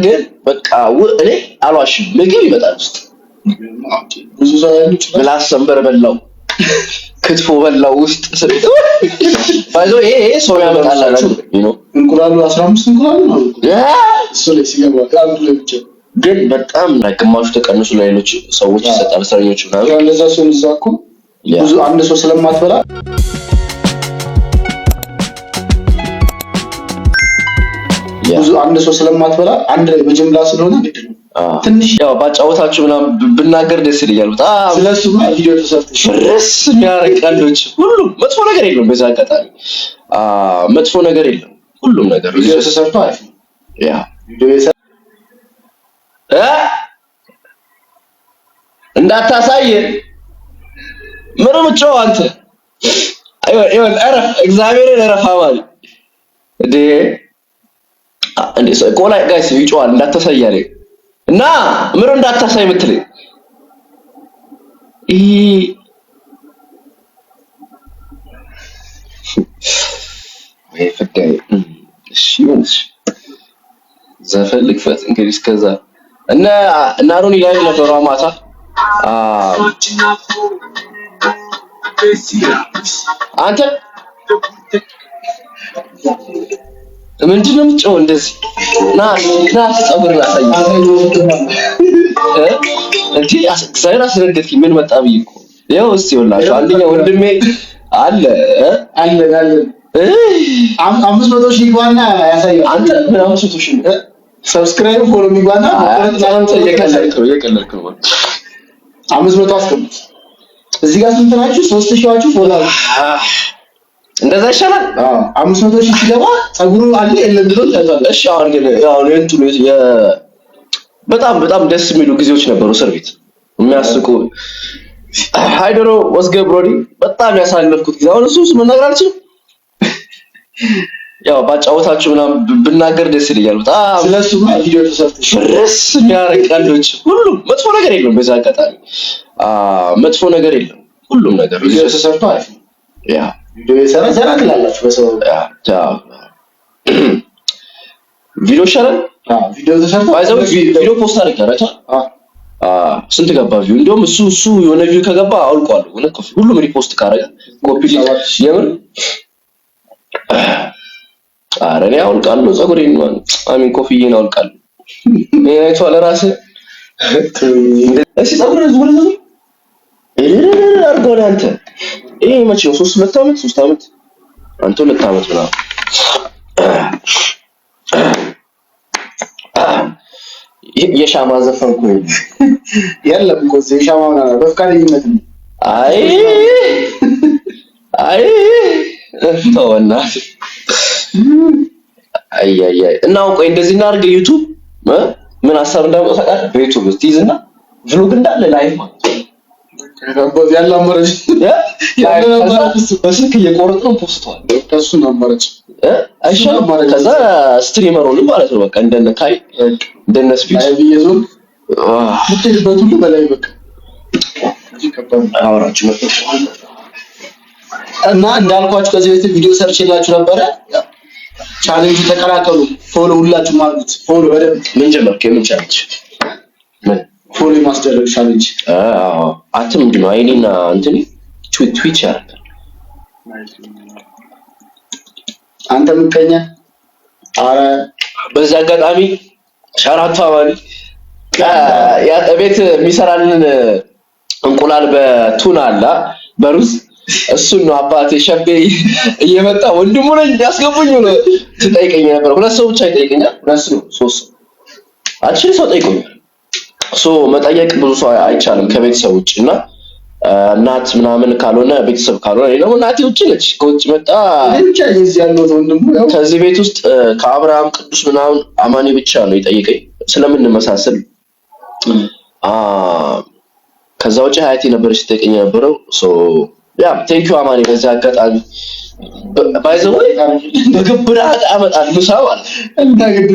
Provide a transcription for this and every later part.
ግን በቃ እኔ አልዋሽም ምግብ ይመጣል ውስጥ ብዙ ሰው ምላስ ሰንበር በላው ክትፎ በላው ውስጥ ባይዞ ይሄ ሰው ያመጣላችሁ እንቁላሉ 15 እንቁላል ነው እሱ ላይ ሲገባ አንዱ ላይ ብቻ ግን በጣም ግማሹ ተቀንሱ ለሌሎች ሰዎች ይሰጣል ሰራኞች ምናምን እንደዛ ሰው እዛኩ ብዙ አንድ ሰው ስለማትበላ ብዙ አንድ ሰው ስለማትበላ አንድ ላይ በጅምላ ስለሆነ ትንሽ ያው ባጫወታችሁ ምናምን ብናገር ደስ ይላል በጣም ስለሱ ቪዲዮ ተሰርተሽ ፍርስ የሚያረቃሉች ሁሉም መጥፎ ነገር የለም በዛ አጋጣሚ መጥፎ ነገር የለም ሁሉም ነገር ቪዲዮ ተሰርቶ አይፍ ያ ቪዲዮ እንዳታሳይ ምንም ጮህ አንተ አይወ አረፍ እግዚአብሔርን አረፋዋል እንዴ ቆላ ጋይስ ይጮሃል እንዳታሳይ ያለኝ እና ምንም እንዳታሳይ ምትለኝ ወይ ፈዳይ እሺ ወንስ ዘፈልክ ፈት እንግዲህ እስከዛ እና አሮኒ ላይ ነበርዋ ማታ አንተ ምንድነው ጮህ እንደዚህ ና ጸጉር ላሳይ እንዴ እግዚአብሔር አስረገጥክ ምን መጣ ብዬሽ ያው እስቲ ወላሂ አንደኛ ወንድሜ አለ 500 ሺህ ይባልና ያሳያል አንተ ምን 500 ሺህ ሰብስክራይብ ፎሎ የሚባልና አንተ የቀለልክ ነው 500 አስቀምጥ እዚህ ጋር ስንት ናችሁ 3000 አችሁ ፎሎ እንደዛ ይሻላል 500 ሺህ ሲገባ ጸጉሩ አለ የለም ብሎ ታዛለ እሺ አሁን ግን ያው እንትኑ በጣም ደስ የሚሉ ጊዜዎች ነበሩ እስር ቤት የሚያስቁ ሃይድሮ ወስገብሮዲ በጣም ያሳለፍኩት ጊዜ አሁን እሱስ መናገር አልችልም ያው ባጫወታችሁ ምናምን ብናገር ደስ ይላል በጣም ስለሱ ቪዲዮ ተሰርተሽ ፍርስ የሚያረቃሉች ሁሉም መጥፎ ነገር የለም በዛ አጋጣሚ መጥፎ ነገር የለም ሁሉም ነገር ቪዲዮ ተሰርቶ አይፍ ያ ቪዲዮ ሰራ ትላላችሁ በሰው ያ ቪዲዮ ሸረን ቪዲዮ ተሰርቶ ባይዘው ቪዲዮ ፖስት አድርጋለች ስንት ገባ ቪው እንደውም እሱ የሆነ ቪው ከገባ አውልቋል ሁሉም ሪፖስት ካረጋ ኮፒ የምን አረኔ አውልቃለሁ ጸጉሬን አሚን ኮፍዬን አውልቃለሁ አይቶ ለራስ እሺ ጸጉሬን ዝም አርጎ አንተ ይሄ መቼ ነው 3 አመት አንተ 2 አመት ምናምን የሻማ ዘፈንኩ የለም እኮ የሻማ በፍቃደኝነት ነው አይ ተወና እና ቆይ እንደዚህ እናርገ ዩቲዩብ ምን ሐሳብ እንዳመጣ በዩቲዩብ ትይዝና ቭሎግ እንዳለ ላይቭ ከቦዝ ያለ አማራጭ በስልክ እየቆረጥን ፖስቷል ከሱ ነው አማራጭ አይሻልም ከዛ ስትሪመር ሆነ ማለት ነው በቃ እንደነ ካይ እንደነ ስፒድ ላይቭ ይዞን ምትልበት ሁሉ በላይ በቃ አወራችሁ መጥቶ እና እንዳልኳችሁ ከዚህ በፊት ቪዲዮ ሰርች ይላችሁ ነበረ ቻሌንጅ ተቀላቀሉ ፎሎ ሁላችሁ ማለት ፎሎ በደንብ ምን ጀመርክ የምን ቻሌንጅ ፎሎ ማስደረግ ቻሌንጅ አትም ምንድነው አይኔና እንትኒ ትዊች ያረጋል አንተ ምቀኛ አረ በዛ አጋጣሚ ሻራታ ማለት ያ ቤት የሚሰራልን እንቁላል በቱና አላ በሩዝ እሱን ነው አባቴ ሸቤ እየመጣ ወንድሙ ነኝ ያስገቡኝ ነው ትጠይቀኝ ነበር ሁለት ሰው ብቻ ይጠይቀኛል ሁለት ነው ሶስት አክቹሊ ሰው ጠይቆኛል መጠየቅ ብዙ ሰው አይቻልም ከቤተሰብ ውጭና እናት ምናምን ካልሆነ ቤተሰብ ካልሆነ ነው እናቴ ውጭ ነች ከውጭ መጣ ብቻ እዚህ ያለው ወንድሙ ያው ከዚህ ቤት ውስጥ ከአብርሃም ቅዱስ ምናምን አማኒ ብቻ ነው ይጠይቀኝ ስለምን መሳሰል ከዛ ውጭ ሀያቴ ነበር ሲጠይቀኝ ነበረው ያ ቴንክ ዩ አማኒ በዛ አጋጣሚ ባይዘው በግብራ አመጣል ሙሳው አለ እንዳግድ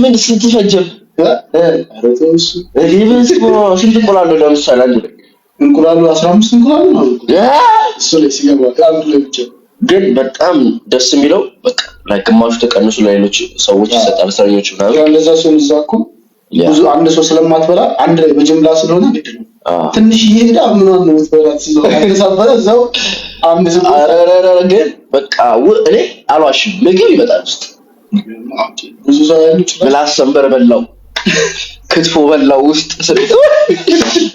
ምን ስትፈጀም አረቶስ ሪቪንስ ስንት እንቁላል ነው ለምሳሌ አንዱ እንቁላሉ 15 እንቁላል ነው እሱ ላይ ሲገባ አንዱ ላይ ብቻ ግን በጣም ደስ የሚለው በቃ ላይ ግማሹ ተቀንሱ ለሌሎች ሰዎች ይሰጣል እስረኞች ምናምን ያው እንደዛ ሲሆን እዛ እኮ ብዙ አንድ ሰው ስለማትበላ አንድ ላይ በጅምላ ስለሆነ ግድ ነው ትንሽ ይሄዳ ምን ነው የምትበላት ሲዞ ተሰበረ እዛው አንድ ሰው ግን በቃ እኔ አልዋሽም ምግብ ይመጣል ውስጥ ብዙ ሰው ያለው ምላስ ሰንበር በላው ክትፎ በላው ውስጥ ስለዚህ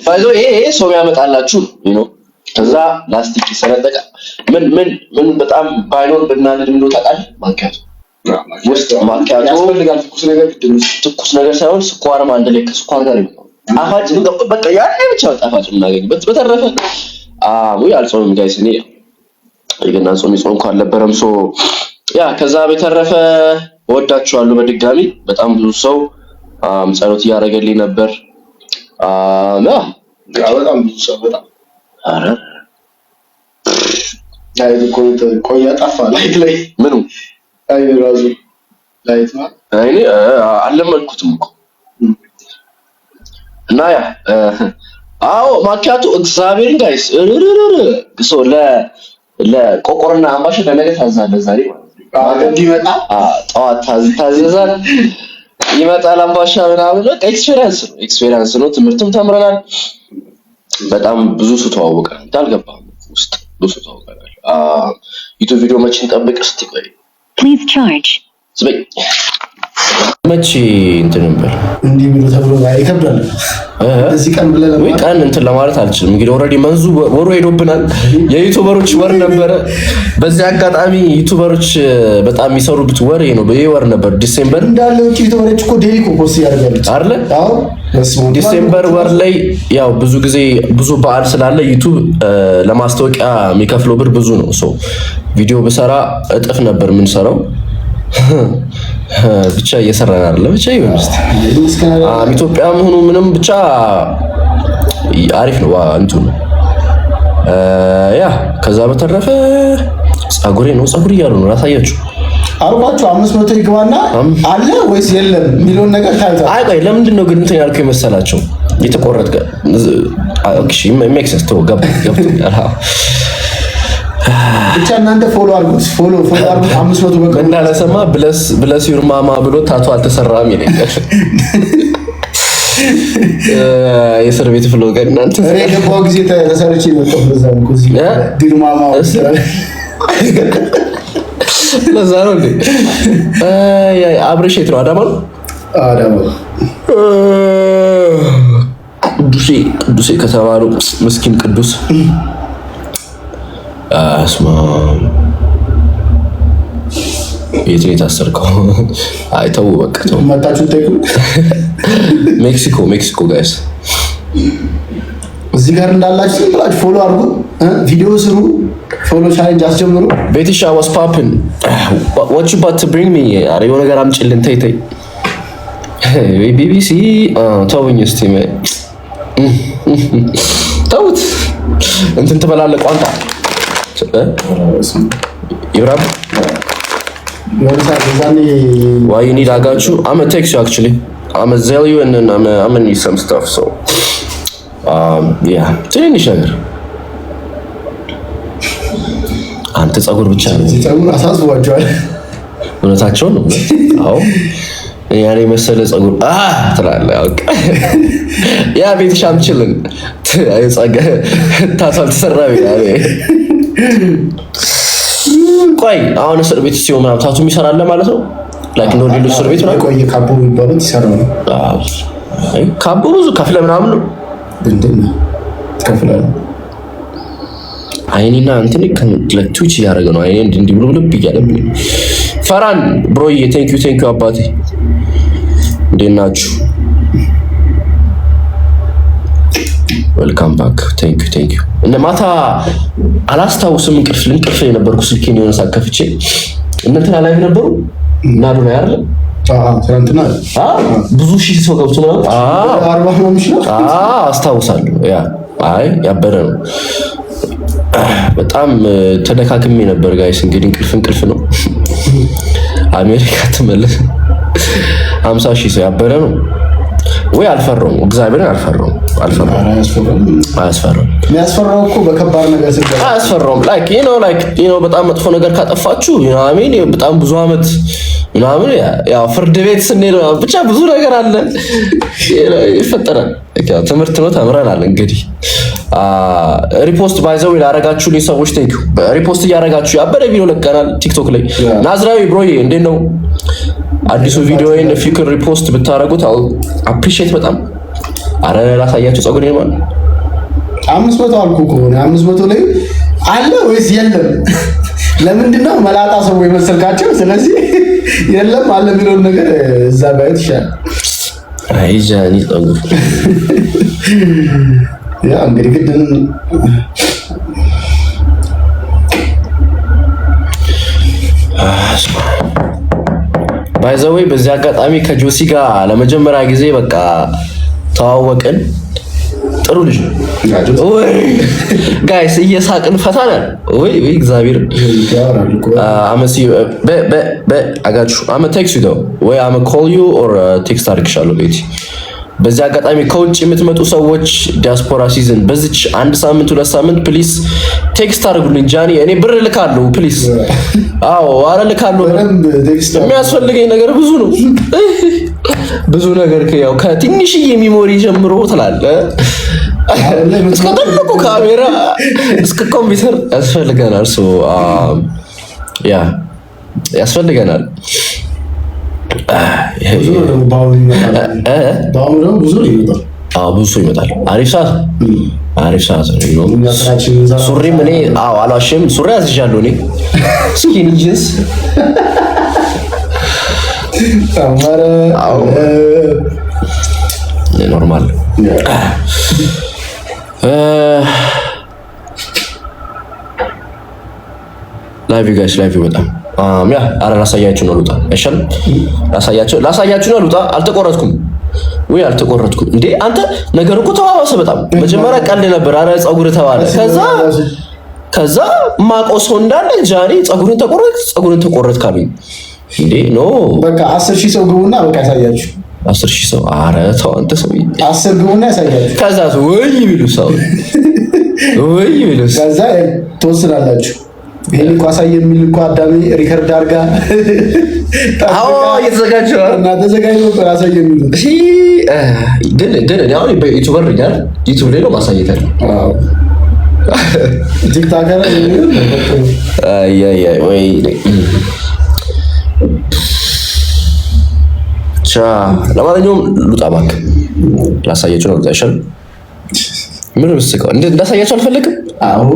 ባይዞ ይሄ ሰው ያመጣላችሁ ነው ከዛ ላስቲክ ይሰነጠቃ ምን በጣም ባይኖር በእናንተ ምን ታውቃለህ ማኪያቶ ውስጥ ማኪያቶ ያስፈልጋል ትኩስ ነገር ሳይሆን ስኳር አንድ ላይ ከስኳር ጋር ነው ጣፋጭ በቃ ያኔ ብቻ ጣፋጭ እናገኝበት በተረፈ ወይ አልጾምም ጋይስ እኔ የገና ጾም ይጾምኩ አልነበረም ሶ ያ ከዛ በተረፈ ወዳችኋለሁ በድጋሚ በጣም ብዙ ሰው ጸሎት ያደረገልኝ ነበር በጣም ብዙ ሰው በጣም አረ ላይ ቆያ ጠፋ ላይት ላይ ምኑ አይ ራሱ ላይት ነው እኔ አልለመድኩትም እኮ እና ያ አዎ ማኪያቱ እግዚአብሔርን ጋይስ ሶ ለቆቆርና አምባሻ ለነገ ታዛለ ዛሬ ማለት ነው ይመጣ ጠዋት ታዘዛል ይመጣል አምባሻ ምናምን በቃ ኤክስፒሪየንስ ነው ትምህርትም ተምረናል በጣም ብዙ ሰው ተዋወቀ እንዳልገባም ውስጥ ብዙ ሰው ተዋወቀ ዩቲዩብ ቪዲዮ መቼ እንጠብቅ እስቲ ቆይ ፕሊዝ ቻርጅ ስበይ መቼ እንትን ነበር እንዲህ ብሎ ተብሎ ይከብዳል እዚህ ቀን ብለን ወይ ቀን እንትን ለማለት አልችልም እንግዲህ ኦሬዲ መንዙ ወሩ ሄዶብናል የዩቲዩበሮች ወር ነበር በዚህ አጋጣሚ ዩቲዩበሮች በጣም የሚሰሩበት ወር ነው በይ ወር ነበር ዲሴምበር እንዳለ ዩቲዩበሮች እኮ ዴሊ ፖስት ያደርጋሉ አይደል አዎ ዲሴምበር ወር ላይ ያው ብዙ ጊዜ ብዙ በዓል ስላለ ዩቲዩብ ለማስታወቂያ የሚከፍለው ብር ብዙ ነው ሶ ቪዲዮ በሰራ እጥፍ ነበር ምን ሰራው ብቻ እየሰራን አይደለም ብቻ ይወስድ ኢትዮጵያ መሆኑ ምንም ብቻ አሪፍ ነው እንቱ ያ ከዛ በተረፈ ጸጉሬ ያሉ ነው ራሳያችሁ አርባችሁ 500 ይግባና አለ ወይስ የለም ሚሊዮን ነገር ታይቷል አይ ቆይ ለምንድን ነው ግን እንትን ያልከው የመሰላቸው የተቆረጠ ኦኬ ሜክስ ቶ ገብቶኛል ብቻ እናንተ ፎሎ አድርጉት ፎሎ አድርጉት 500 በቃ እንዳለሰማ ብለስ ዩር ማማ ብሎ ታቱ አልተሰራም ይለኛል የእስር ቤት ፍሎገር እናንተ እኔ ገባው ጊዜ ተሰርቼ መጣሁ በዛ ነው እዚህ ዲር ማማ ለዛ ነው እንዴ አብሬሽት ነው አዳማ ቅዱሴ ከተባለው ምስኪን ቅዱስ አስማ የት ነው የታሰርከው? አይተው በቃ ተው መጣችሁ ተይኩ ሜክሲኮ ጋይስ እዚህ ጋር እንዳላችሁ ብላችሁ ፎሎ አድርጉ ቪዲዮ ስሩ ፎሎ ቻሌንጅ አስጀምሩ ቤቲሻ was popping what you about to bring me አረ የሆነ ነገር አምጪልን ተይ ቢቢሲ ተውኝ እስቲ ተውት እንትን ትበላለህ ቋንጣ ይብራም why you need I got you I'm gonna text you actually I'm gonna tell you and then I'm gonna need some stuff so yeah ትንሽ ነገር አንተ ጸጉር ብቻ ነው ጸጉር አሳስቧቸዋል እውነታቸው ነው አዎ ያኔ መሰለ ጸጉር ትላለህ አውቃ ያ ቤት ሻምችልን ጸጋ ታሳል ተሰራው ያኔ ቆይ አሁን እስር ቤት ሲሆን ምናምን ታቱ ይሰራል ማለት ነው ላይክ ነው ሌሎች እስር ቤት ነው ቆይ ካቦ ይባላል ይሰራል አይ ካቦ ብዙ ከፍለ ምናምን ነው እንደነ ከፍለ አይኔና እንትን ለቱች ያደረገ ነው አይኔ እንዲህ ብሎ ልብ ይያለብኝ ፈራን ብሮዬ ቴንክ ዩ አባቴ እንዴት ናችሁ ዌልካም ባክ ቴንክ ዩ እና ማታ አላስታውስም እንቅልፍ የነበርኩ ስልኬን የሆነ ሳከፍቼ እንትና ላይ ነበሩ ናዱ ላይ አይደል ትናንትና ብዙ ሺህ ሰው ገብቶ ነው 40 ነው የሚችለው አስታውሳለሁ ያ አይ ያበረ ነው በጣም ተደካክሜ ነበር ጋይስ እንግዲህ እንቅልፍ ነው አሜሪካ ተመለሰ 50 ሺህ ሰው ያበረ ነው ወይ አልፈራውም፣ እግዚአብሔርን አልፈራውም። አያስፈራውም። የሚያስፈራው እኮ በከባድ ነገር ስለሆነ አያስፈራውም። ላይክ በጣም መጥፎ ነገር ካጠፋችሁ አሜን በጣም ብዙ አመት ምናምን ያው ፍርድ ቤት ስንሄድ ብቻ ብዙ ነገር አለ ይፈጠራል። ትምህርት ነው ተምረናል። እንግዲህ ሪፖስት ባይዘው ያደረጋችሁልኝ ሰዎች ቴንክ ዩ። ሪፖስት እያደረጋችሁ ያበረ ቪዲዮ ለቀናል ቲክቶክ ላይ። ናዝራዊ ብሮዬ እንዴት ነው አዲሱ ቪዲዮዬን if you can ሪፖስት ብታረጉት አው አፕሪሺየት በጣም አረ ላሳያችሁ ጸጉሬ ማለት 500 አልኩ እኮ 500 ላይ አለ ወይስ የለም? ለምንድን ነው መላጣ ሰው የመሰልካቸው? ስለዚህ የለም አለ የሚለውን ነገር እዛ ባይት ይሻላል። አይ ጃኒ ጸጉር ያ እንግዲህ ግድን ባይ ዘ ዌይ በዚህ አጋጣሚ ከጆሲ ጋር ለመጀመሪያ ጊዜ በቃ ተዋወቅን። ጥሩ ልጅ ነው ወይ ጋይስ፣ እየሳቅን ፈታናል ወይ እግዚአብሔር አመሲ አጋቹ አመ ቴክስት ዩ ወይ አመ ኮል ዩ ኦር ቴክስት አድርግሻለሁ ቤቲ። በዚህ አጋጣሚ ከውጭ የምትመጡ ሰዎች ዲያስፖራ ሲዝን በዚች አንድ ሳምንት 2 ሳምንት ፕሊስ ቴክስት አድርጉልኝ። ጃኒ እኔ ብር ልካለሁ ፕሊስ። አዎ አረ ልካለሁ። የሚያስፈልገኝ ነገር ብዙ ነው ብዙ ነገር ያው ከትንሽዬ ሚሞሪ ጀምሮ ትላለህ እስከ ትልቁ ካሜራ እስከ ኮምፒውተር ያስፈልገናል። ያ ያስፈልገናል። ብዙ ይመጣል። አሪፍ ሰዓት ነው። ሱሪም እኔ አልዋሽም ሱሪ አዝዣለሁ እኔ ስኪኒ ጂንስ ኖርማል ላይቭ ጋይስ ላይቭ በጣም ያ አረ ላሳያችሁ ነው። ልውጣ አይሻልም? ላሳያችሁ ነው። ልውጣ። አልተቆረጥኩም እንዴ አንተ ነገር እኮ ተዋዋሰ በጣም። መጀመሪያ ቀልድ ነበር። አረ ጸጉር ተባለ። ከዛ ማቆ ሰው እንዳለ ጃኒ ጸጉርን ተቆረጥ ካሉኝ እንዴ ኖ በቃ 10000 ሰው ግቡና በቃ ያሳያችሁ። 10000 ሰው አረ ተው አንተ ሰው 10 ግቡና ያሳያችሁ። ከዛ ወይ ቢሉ ከዛ ትወስናላችሁ። ይሄን እኮ አሳየ የሚል እኮ አዳሚ ሪከርድ አድርጋ እየተዘጋጀው እና ተዘጋጅቶ አሳየ የሚል ግን ያው በዩቲዩበር ይላል ዩቲዩብ ላይ ነው ማሳየት አለ። ቲክቶከር ወይ ለማንኛውም ልውጣ እባክህ። ላሳያችሁ ነው አይሻልም? ምን ምስከው እንዳሳያችሁ አልፈልግም። አዎ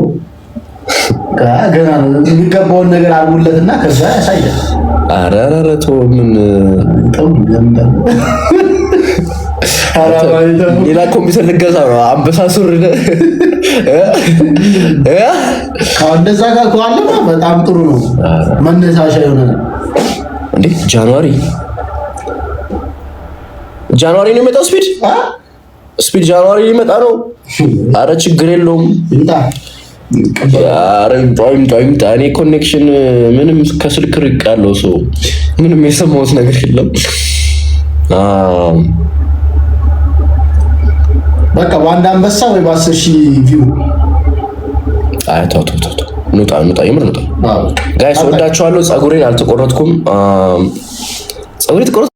ገና የሚገባውን ነገር አልሙለትና ከዛ ያሳያል። ኧረ ተው ምን ሌላ ኮምፒውተር ልገዛ ነው። አንበሳ ሱሪ ከእንደዛ ጋር ከዋለ በጣም ጥሩ ነው። መነሳሻ ይሆናል። እንዴ ጃንዋሪ ነው የሚመጣው ስፒድ ጃንዋሪ ሊመጣ ነው። አረ ችግር የለውም ይምጣ። እኔ ኮኔክሽን ምንም ከስልክ ርቅ ያለው ሰው ምንም የሰማሁት ነገር የለም። በቃ በአንድ አንበሳ ወይ በ10000 ቪው ተው እንውጣ የምር እንውጣ። ጋይስ ወዳችኋለሁ። ጸጉሬን አልተቆረጥኩም። ጸጉሬ ተቆረጥ